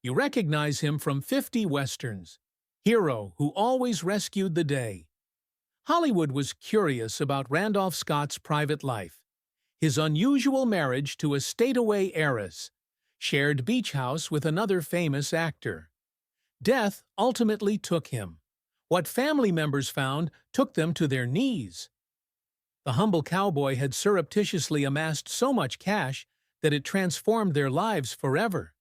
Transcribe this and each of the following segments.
You recognize him from 50 westerns. Hero who always rescued the day. Hollywood was curious about Randolph Scott's private life. His unusual marriage to a state-away heiress, shared beach house with another famous actor. Death ultimately took him. What family members found took them to their knees. The humble cowboy had surreptitiously amassed so much cash that it transformed their lives forever.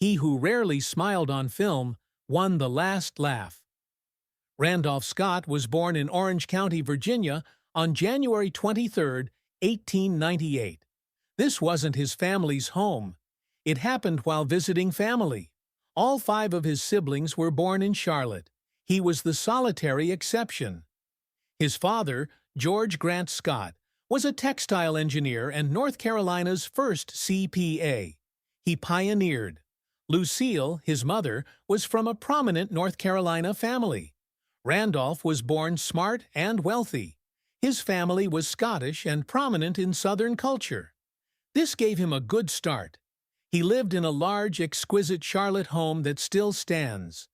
He who rarely smiled on film won the last laugh. Randolph Scott was born in Orange County, Virginia, on January 23, 1898. This wasn't his family's home. It happened while visiting family. All 5 of his siblings were born in Charlotte. He was the solitary exception. His father, George Grant Scott, was a textile engineer and North Carolina's first CPA. He pioneered. Lucille, his mother, was from a prominent North Carolina family. Randolph was born smart and wealthy. His family was Scottish and prominent in Southern culture. This gave him a good start. He lived in a large, exquisite Charlotte home that still stands.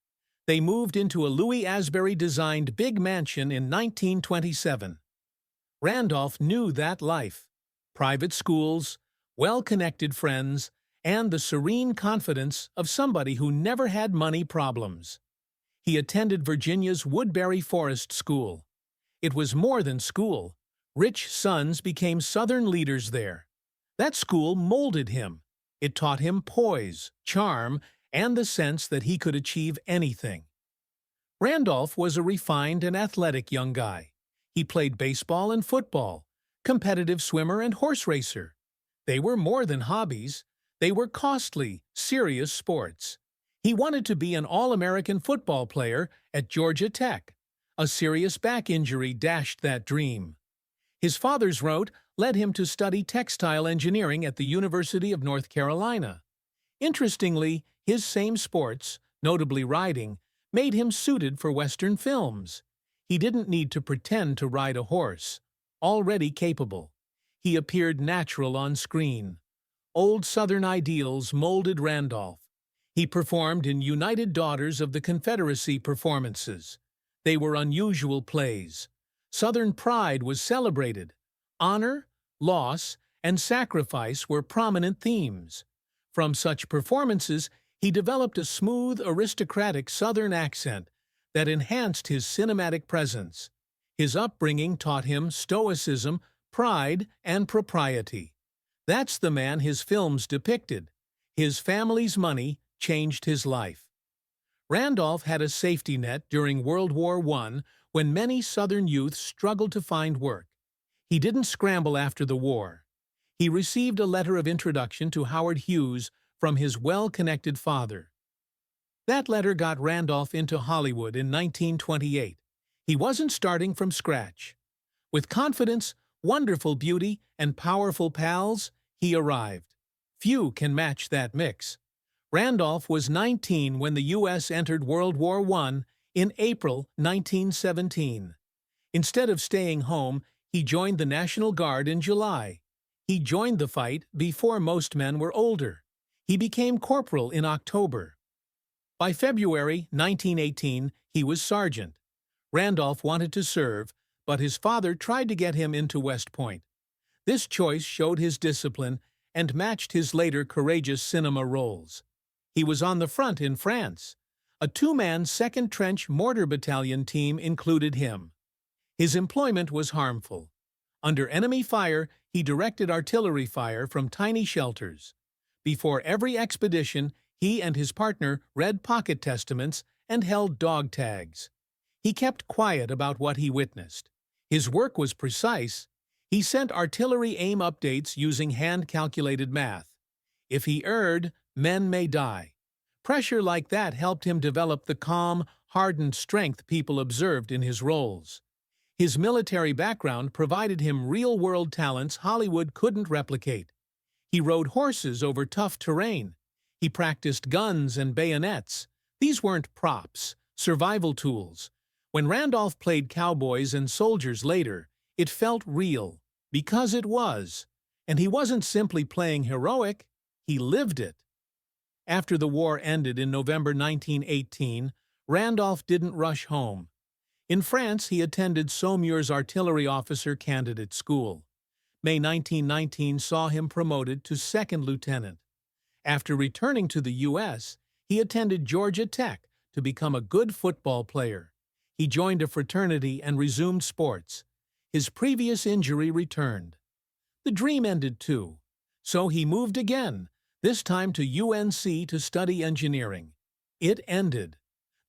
They moved into a Louis Asbury-designed big mansion in 1927. Randolph knew that life. Private schools, well-connected friends, and the serene confidence of somebody who never had money problems. He attended Virginia's Woodbury Forest School. It was more than school. Rich sons became Southern leaders there. That school molded him. It taught him poise, charm, and the sense that he could achieve anything. Randolph was a refined and athletic young guy. He played baseball and football, competitive swimmer and horse racer. They were more than hobbies. They were costly, serious sports. He wanted to be an All-American football player at Georgia Tech. A serious back injury dashed that dream. His father's route led him to study textile engineering at the University of North Carolina. Interestingly, his same sports, notably riding, made him suited for Western films. He didn't need to pretend to ride a horse. Already capable, he appeared natural on screen. Old Southern ideals molded Randolph. He performed in United Daughters of the Confederacy performances. They were unusual plays. Southern pride was celebrated. Honor, loss, and sacrifice were prominent themes. From such performances, he developed a smooth, aristocratic Southern accent that enhanced his cinematic presence. His upbringing taught him stoicism, pride, and propriety. That's the man his films depicted. His family's money changed his life. Randolph had a safety net during World War I when many Southern youth struggled to find work. He didn't scramble after the war. He received a letter of introduction to Howard Hughes from his well-connected father. That letter got Randolph into Hollywood in 1928. He wasn't starting from scratch. With confidence, wonderful beauty, and powerful pals, he arrived. Few can match that mix. Randolph was 19 when the U.S. entered World War I in April 1917. Instead of staying home, he joined the National Guard in July. He joined the fight before most men were older. He became corporal in October. By February 1918, he was sergeant. Randolph wanted to serve, but his father tried to get him into West Point. This choice showed his discipline and matched his later courageous cinema roles. He was on the front in France. A 2-man 2nd Trench Mortar Battalion team included him. His employment was harmful. Under enemy fire, he directed artillery fire from tiny shelters. Before every expedition, he and his partner read pocket testaments and held dog tags. He kept quiet about what he witnessed. His work was precise. He sent artillery aim updates using hand-calculated math. If he erred, men may die. Pressure like that helped him develop the calm, hardened strength people observed in his roles. His military background provided him real-world talents Hollywood couldn't replicate. He rode horses over tough terrain. He practiced guns and bayonets. These weren't props, survival tools. When Randolph played cowboys and soldiers later, it felt real, because it was. And he wasn't simply playing heroic, he lived it. After the war ended in November 1918, Randolph didn't rush home. In France, he attended Saumur's artillery officer candidate school. May 1919 saw him promoted to second lieutenant. After returning to the U.S., he attended Georgia Tech to become a good football player. He joined a fraternity and resumed sports. His previous injury returned. The dream ended too. So he moved again, this time to UNC to study engineering. It ended.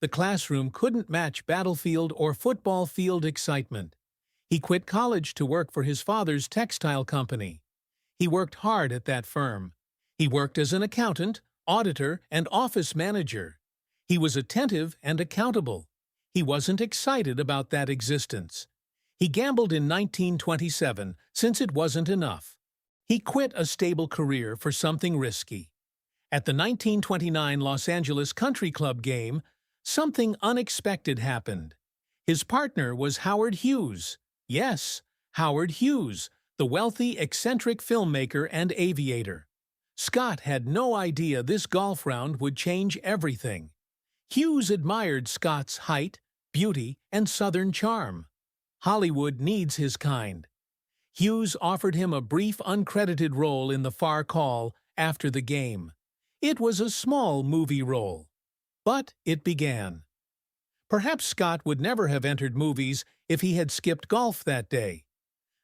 The classroom couldn't match battlefield or football field excitement. He quit college to work for his father's textile company. He worked hard at that firm. He worked as an accountant, auditor, and office manager. He was attentive and accountable. He wasn't excited about that existence. He gambled in 1927 since it wasn't enough. He quit a stable career for something risky. At the 1929 Los Angeles Country Club game, something unexpected happened. His partner was Howard Hughes. Yes, Howard Hughes, the wealthy, eccentric filmmaker and aviator. Scott had no idea this golf round would change everything. Hughes admired Scott's height, beauty, and Southern charm. Hollywood needs his kind. Hughes offered him a brief, uncredited role in The Far Call after the game. It was a small movie role. But it began. Perhaps Scott would never have entered movies if he had skipped golf that day.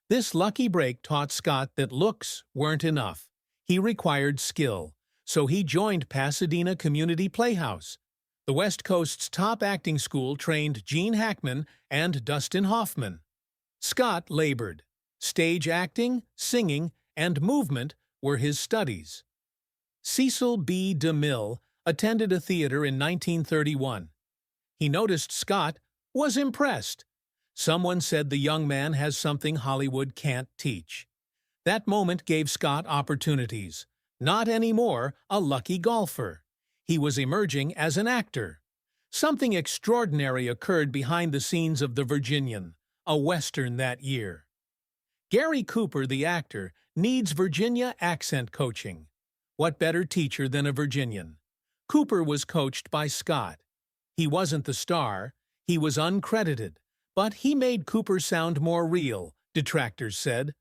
This lucky break taught Scott that looks weren't enough. He required skill, so he joined Pasadena Community Playhouse. The West Coast's top acting school trained Gene Hackman and Dustin Hoffman. Scott labored. Stage acting, singing, and movement were his studies. Cecil B. DeMille attended a theater in 1931. He noticed Scott, was impressed. Someone said the young man has something Hollywood can't teach. That moment gave Scott opportunities. Not anymore a lucky golfer. He was emerging as an actor. Something extraordinary occurred behind the scenes of The Virginian, a Western that year. Gary Cooper, the actor, needs Virginia accent coaching. What better teacher than a Virginian? Cooper was coached by Scott. He wasn't the star, he was uncredited, but he made Cooper sound more real, detractors said.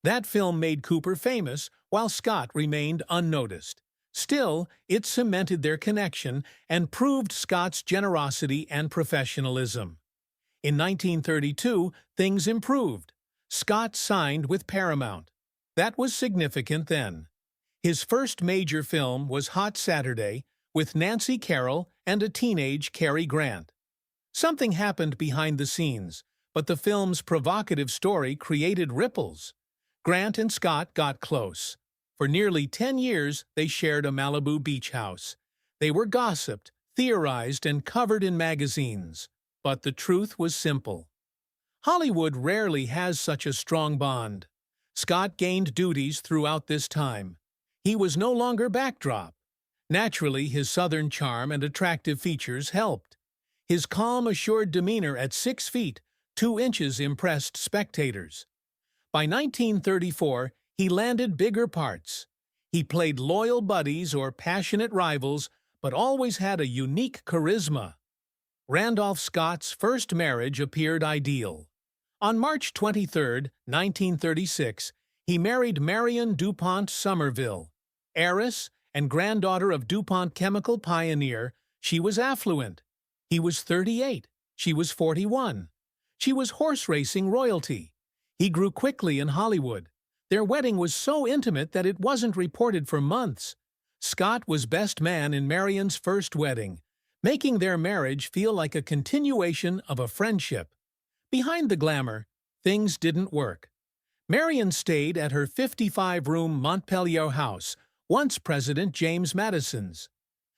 That film made Cooper famous, while Scott remained unnoticed. Still, it cemented their connection and proved Scott's generosity and professionalism. In 1932, things improved. Scott signed with Paramount. That was significant then. His first major film was Hot Saturday, with Nancy Carroll and a teenage Cary Grant. Something happened behind the scenes, but the film's provocative story created ripples. Grant and Scott got close. For nearly 10 years, they shared a Malibu beach house. They were gossiped, theorized, and covered in magazines. But the truth was simple. Hollywood rarely has such a strong bond. Scott gained duties throughout this time. He was no longer backdrop. Naturally, his Southern charm and attractive features helped. His calm, assured demeanor at 6 feet, 2 inches impressed spectators. By 1934, he landed bigger parts. He played loyal buddies or passionate rivals, but always had a unique charisma. Randolph Scott's first marriage appeared ideal. On March 23, 1936, he married Marion DuPont Somerville. Heiress and granddaughter of DuPont chemical pioneer, she was affluent. He was 38. She was 41. She was horse racing royalty. He grew quickly in Hollywood. Their wedding was so intimate that it wasn't reported for months. Scott was best man in Marion's first wedding, making their marriage feel like a continuation of a friendship. Behind the glamour, things didn't work. Marion stayed at her 55-room Montpelier house, once President James Madison's.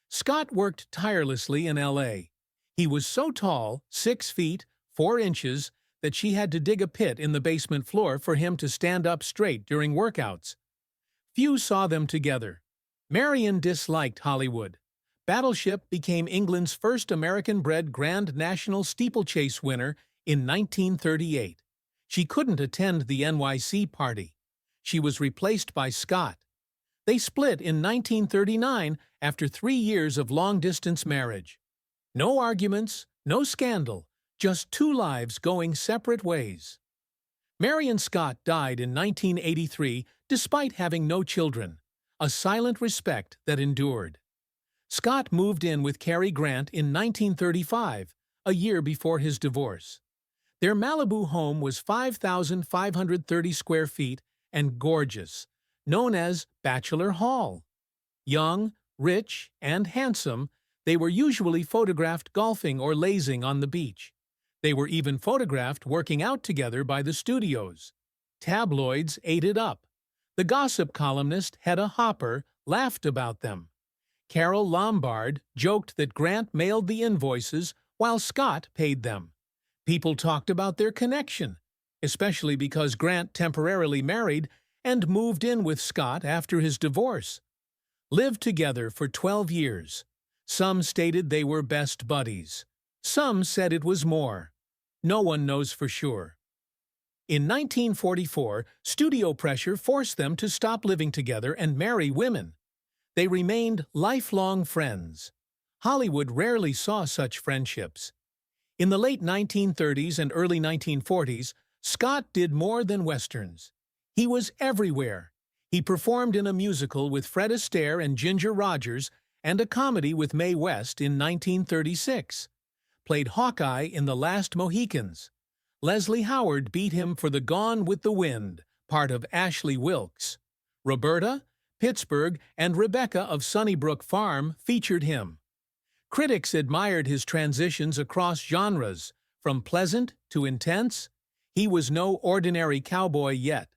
Scott worked tirelessly in L.A. He was so tall, 6 feet, 4 inches, that she had to dig a pit in the basement floor for him to stand up straight during workouts. Few saw them together. Marion disliked Hollywood. Battleship became England's first American-bred Grand National steeplechase winner in 1938. She couldn't attend the NYC party. She was replaced by Scott. They split in 1939 after 3 years of long-distance marriage. No arguments, no scandal, just two lives going separate ways. Marion Scott died in 1983 despite having no children, a silent respect that endured. Scott moved in with Cary Grant in 1935, a year before his divorce. Their Malibu home was 5,530 square feet and gorgeous, known as Bachelor Hall. Young, rich, and handsome, they were usually photographed golfing or lazing on the beach. They were even photographed working out together by the studios. Tabloids ate it up. The gossip columnist Hedda Hopper laughed about them. Carol Lombard joked that Grant mailed the invoices while Scott paid them. People talked about their connection, especially because Grant temporarily married and moved in with Scott after his divorce. Lived together for 12 years. Some stated they were best buddies. Some said it was more. No one knows for sure. In 1944, studio pressure forced them to stop living together and marry women. They remained lifelong friends. Hollywood rarely saw such friendships. In the late 1930s and early 1940s, Scott did more than westerns. He was everywhere. He performed in a musical with Fred Astaire and Ginger Rogers and a comedy with Mae West in 1936. Played Hawkeye in The Last Mohicans. Leslie Howard beat him for The Gone with the Wind, part of Ashley Wilkes. Roberta, Pittsburgh, and Rebecca of Sunnybrook Farm featured him. Critics admired his transitions across genres, from pleasant to intense. He was no ordinary cowboy yet.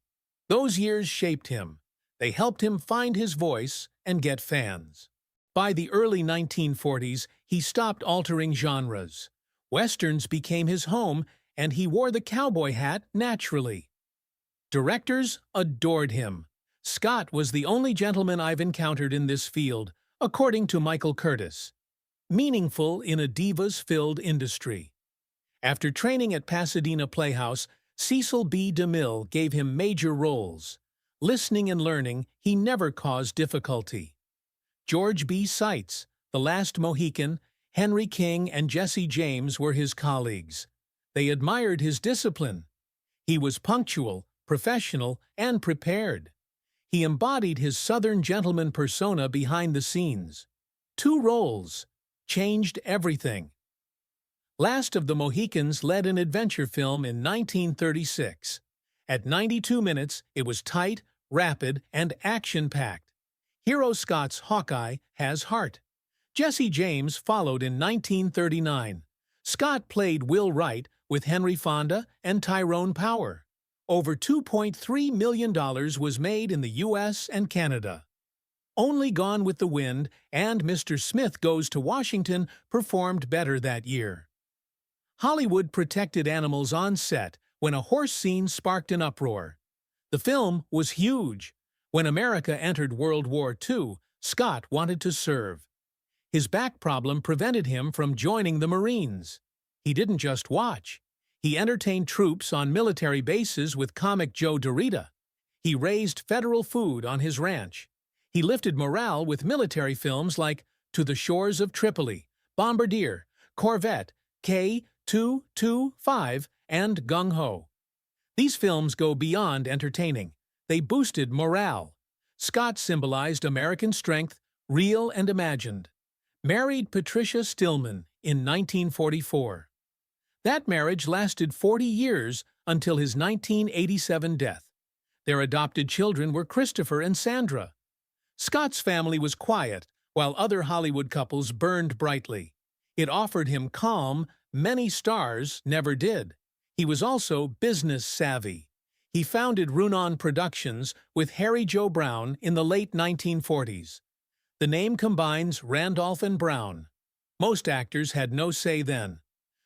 Those years shaped him. They helped him find his voice and get fans. By the early 1940s, he stopped altering genres. Westerns became his home, and he wore the cowboy hat naturally. Directors adored him. Scott was the only gentleman I've encountered in this field, according to Michael Curtis. Meaningful in a divas-filled industry. After training at Pasadena Playhouse, Cecil B. DeMille gave him major roles. Listening and learning, he never caused difficulty. George B. Seitz, The Last Mohican, Henry King, and Jesse James were his colleagues. They admired his discipline. He was punctual, professional, and prepared. He embodied his Southern gentleman persona behind the scenes. 2 roles changed everything. Last of the Mohicans led an adventure film in 1936. At 92 minutes, it was tight, rapid, and action-packed. Hero Scott's Hawkeye has heart. Jesse James followed in 1939. Scott played Will Wright with Henry Fonda and Tyrone Power. Over $2.3 million was made in the U.S. and Canada. Only Gone with the Wind and Mr. Smith Goes to Washington performed better that year. Hollywood protected animals on set when a horse scene sparked an uproar. The film was huge. When America entered World War II, Scott wanted to serve. His back problem prevented him from joining the Marines. He didn't just watch. He entertained troops on military bases with comic Joe Dorita. He raised federal food on his ranch. He lifted morale with military films like To the Shores of Tripoli, Bombardier, Corvette, K-225, and Gung Ho. These films go beyond entertaining. They boosted morale. Scott symbolized American strength, real and imagined. Married Patricia Stillman in 1944. That marriage lasted 40 years until his 1987 death. Their adopted children were Christopher and Sandra. Scott's family was quiet, while other Hollywood couples burned brightly. It offered him calm many stars never did. He was also business savvy. He founded Runon Productions with Harry Joe Brown in the late 1940s. The name combines Randolph and Brown. Most actors had no say then.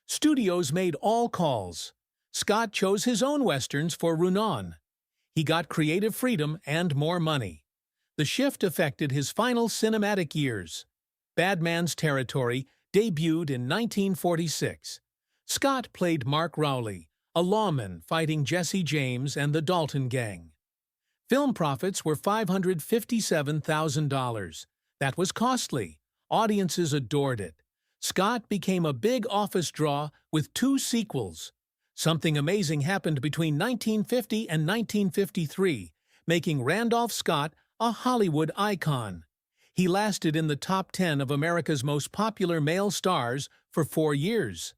Studios made all calls. Scott chose his own westerns for Runon. He got creative freedom and more money. The shift affected his final cinematic years. Bad Man's Territory debuted in 1946. Scott played Mark Rowley, a lawman fighting Jesse James and the Dalton Gang. Film profits were $557,000. That was costly. Audiences adored it. Scott became a big office draw with 2 sequels. Something amazing happened between 1950 and 1953, making Randolph Scott a Hollywood icon. He lasted in the top 10 of America's most popular male stars for 4 years.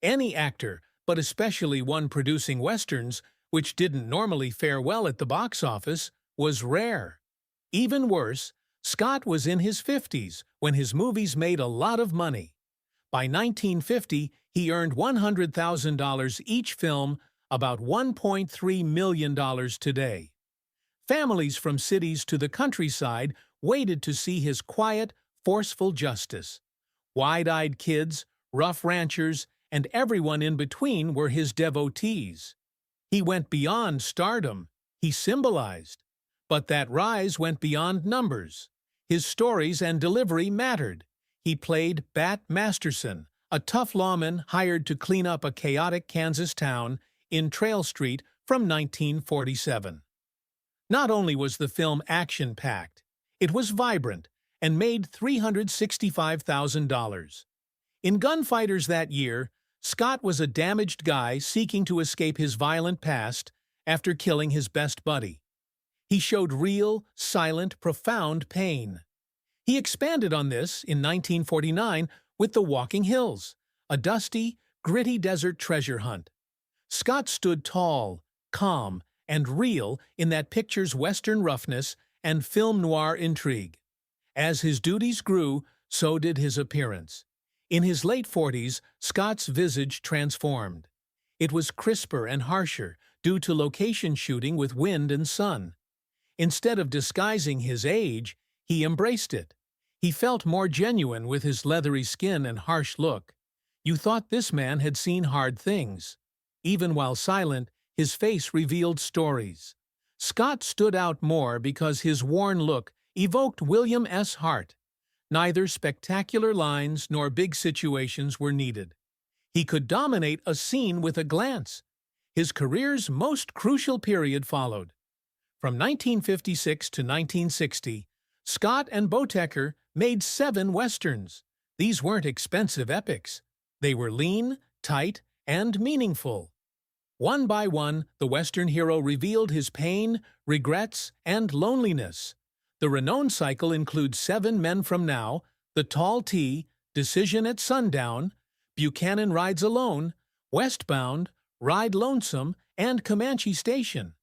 Any actor, but especially one producing westerns, which didn't normally fare well at the box office, was rare. Even worse, Scott was in his 50s when his movies made a lot of money. By 1950, he earned $100,000 each film, about $1.3 million today. Families from cities to the countryside waited to see his quiet, forceful justice. Wide-eyed kids, rough ranchers, and everyone in between were his devotees. He went beyond stardom. He symbolized. But that rise went beyond numbers. His stories and delivery mattered. He played Bat Masterson, a tough lawman hired to clean up a chaotic Kansas town in Trail Street from 1947. Not only was the film action-packed, it was vibrant and made $365,000. In Gunfighters that year, Scott was a damaged guy seeking to escape his violent past after killing his best buddy. He showed real, silent, profound pain. He expanded on this in 1949 with The Walking Hills, a dusty, gritty desert treasure hunt. Scott stood tall, calm, and real in that picture's Western roughness and film noir intrigue. As his duties grew, so did his appearance. In his late 40s, Scott's visage transformed. It was crisper and harsher due to location shooting with wind and sun. Instead of disguising his age, he embraced it. He felt more genuine with his leathery skin and harsh look. You thought this man had seen hard things. Even while silent, his face revealed stories. Scott stood out more because his worn look evoked William S. Hart. Neither spectacular lines nor big situations were needed. He could dominate a scene with a glance. His career's most crucial period followed. From 1956 to 1960, Scott and Botecker made 7 westerns. These weren't expensive epics. They were lean, tight, and meaningful. One by one, the Western hero revealed his pain, regrets, and loneliness. The renown cycle includes 7 Men from Now, The Tall T, Decision at Sundown, Buchanan Rides Alone, Westbound, Ride Lonesome, and Comanche Station.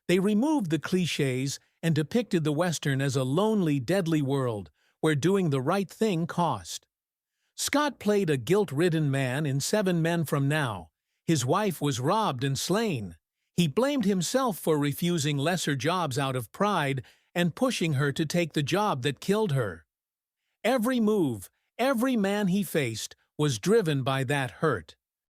They removed the cliches and depicted the Western as a lonely, deadly world where doing the right thing cost. Scott played a guilt-ridden man in 7 Men from Now. His wife was robbed and slain. He blamed himself for refusing lesser jobs out of pride and pushing her to take the job that killed her. Every move, every man he faced was driven by that hurt.